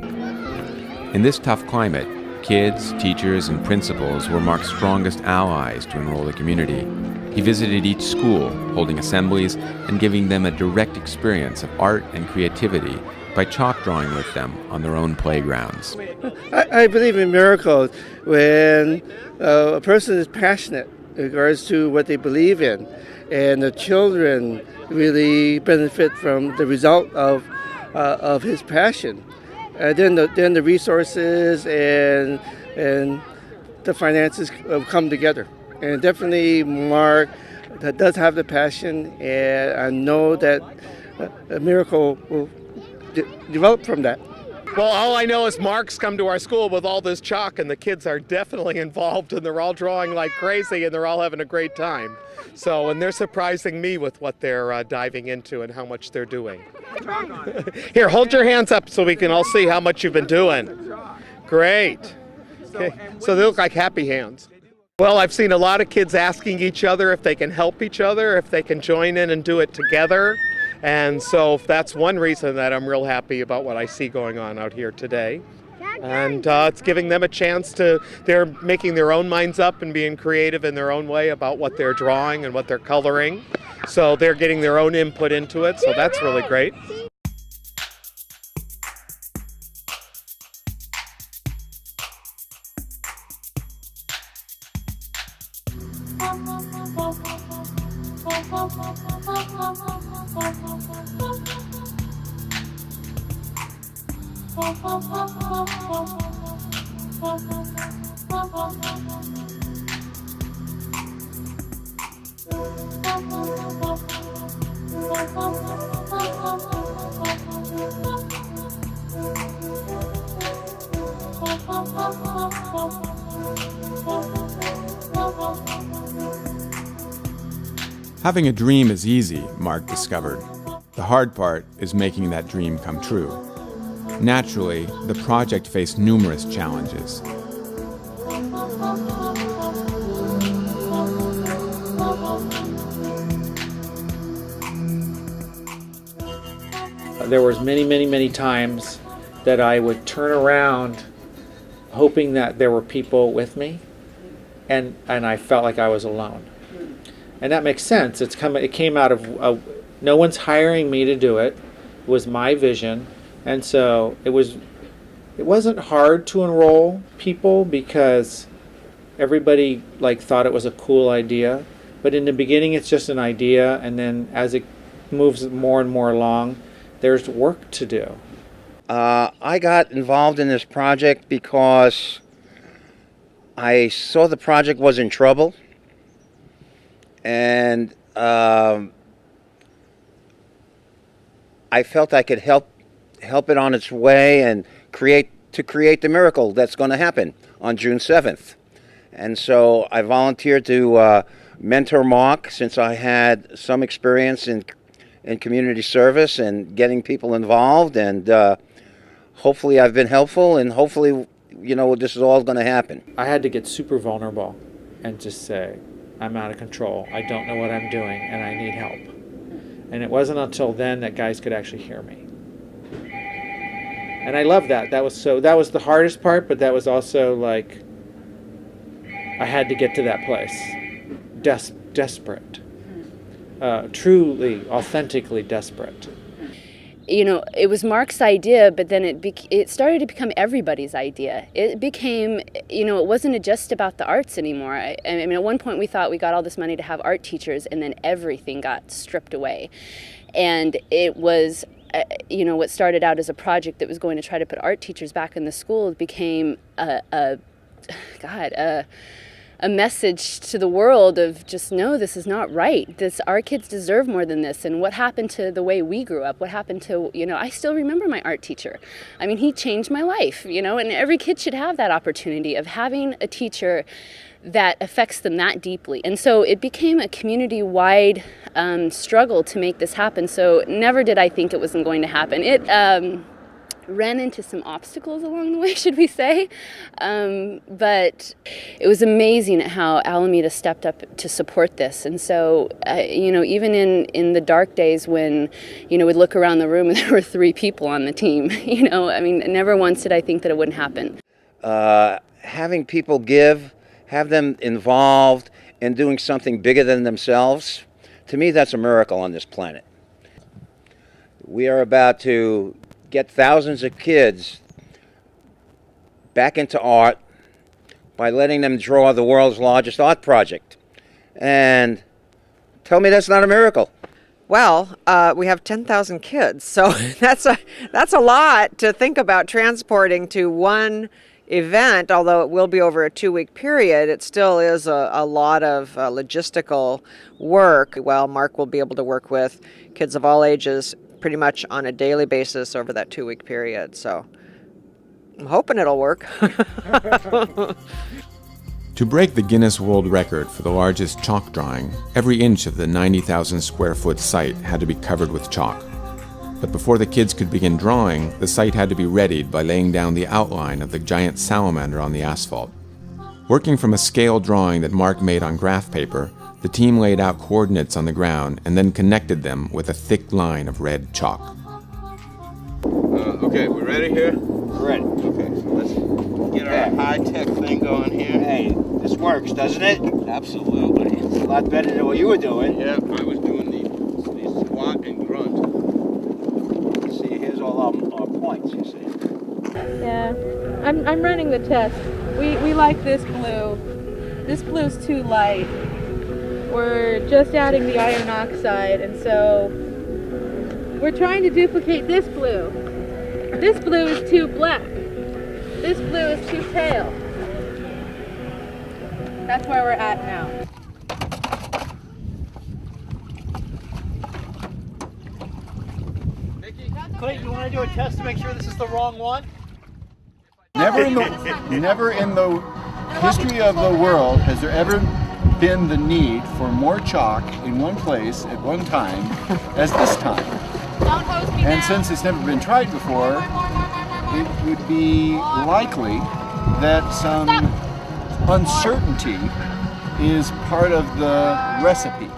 In this tough climate, kids, teachers, and principals were Mark's strongest allies to enroll the community. He visited each school, holding assemblies and giving them a direct experience of art and creativity by chalk drawing with them on their own playgrounds. I believe in miracles when a person is passionate in regards to what they believe in, and the children really benefit from the result of his passion. Then the resources and the finances come together. And definitely Mark that does have the passion, and I know that a miracle will develop from that. Well, all I know is Mark's come to our school with all this chalk, and the kids are definitely involved, and they're all drawing like crazy, and they're all having a great time. So, and they're surprising me with what they're diving into and how much they're doing. Here, hold your hands up so we can all see how much you've been doing. Great. Okay. So they look like happy hands. Well, I've seen a lot of kids asking each other if they can help each other, if they can join in and do it together. And so that's one reason that I'm real happy about what I see going on out here today. And it's giving them a chance they're making their own minds up and being creative in their own way about what they're drawing and what they're coloring. So they're getting their own input into it, so that's really great. Having a dream is easy, Mark discovered. The hard part is making that dream come true. Naturally, the project faced numerous challenges. There was many times that I would turn around hoping that there were people with me, and I felt like I was alone. And that makes sense. It came out of no one's hiring me to do it. It was my vision, and so it wasn't hard to enroll people because everybody thought it was a cool idea. But in the beginning, it's just an idea, and then as it moves more and more along, there's work to do. I got involved in this project because I saw the project was in trouble, and I felt I could help it on its way and create the miracle that's going to happen on June 7th. And so I volunteered to mentor Mark, since I had some experience in community service and getting people involved, and hopefully I've been helpful, and hopefully, this is all going to happen. I had to get super vulnerable and just say, I'm out of control. I don't know what I'm doing, and I need help. And it wasn't until then that guys could actually hear me. And I love that. That was the hardest part, but that was also I had to get to that place. Desperate. Truly, authentically desperate. It was Mark's idea, but then it started to become everybody's idea. It became, it wasn't just about the arts anymore. I mean, at one point we thought we got all this money to have art teachers, and then everything got stripped away. And it was, what started out as a project that was going to try to put art teachers back in the school became a message to the world of just, no, this is not right. Our kids deserve more than this. And what happened to the way we grew up? What happened to, I still remember my art teacher. I mean, he changed my life, and every kid should have that opportunity of having a teacher that affects them that deeply. And so it became a community-wide struggle to make this happen. So never did I think it wasn't going to happen. It ran into some obstacles along the way, should we say. But it was amazing at how Alameda stepped up to support this. And so, even in the dark days when, we'd look around the room and there were 3 people on the team, never once did I think that it wouldn't happen. Having people give, have them involved in doing something bigger than themselves, to me that's a miracle on this planet. We are about to get thousands of kids back into art by letting them draw the world's largest art project. And tell me that's not a miracle. Well, we have 10,000 kids, so that's a lot to think about transporting to one event. Although it will be over a 2-week period, it still is a lot of logistical work. Well, Mark will be able to work with kids of all ages pretty much on a daily basis over that 2-week period. So I'm hoping it'll work. To break the Guinness World Record for the largest chalk drawing, every inch of the 90,000 square foot site had to be covered with chalk. But before the kids could begin drawing, the site had to be readied by laying down the outline of the giant salamander on the asphalt. Working from a scale drawing that Mark made on graph paper, the team laid out coordinates on the ground and then connected them with a thick line of red chalk. Okay, we ready here? Ready. Okay, so let's get our high-tech thing going here. Hey, this works, doesn't it? Absolutely. It's a lot better than what you were doing. Yeah, I was doing the squat and grunt. See, here's all our points, you see. Yeah, I'm running the test. We like this blue. This blue's too light. We're just adding the iron oxide, and so we're trying to duplicate this blue. This blue is too black. This blue is too pale. That's where we're at now. Clayton, you want to do a test to make sure this is the wrong one? Never in the history of the world has there ever been the need for more chalk in one place at one time as this time. And since it's never been tried before, it would be likely that some uncertainty is part of the recipe.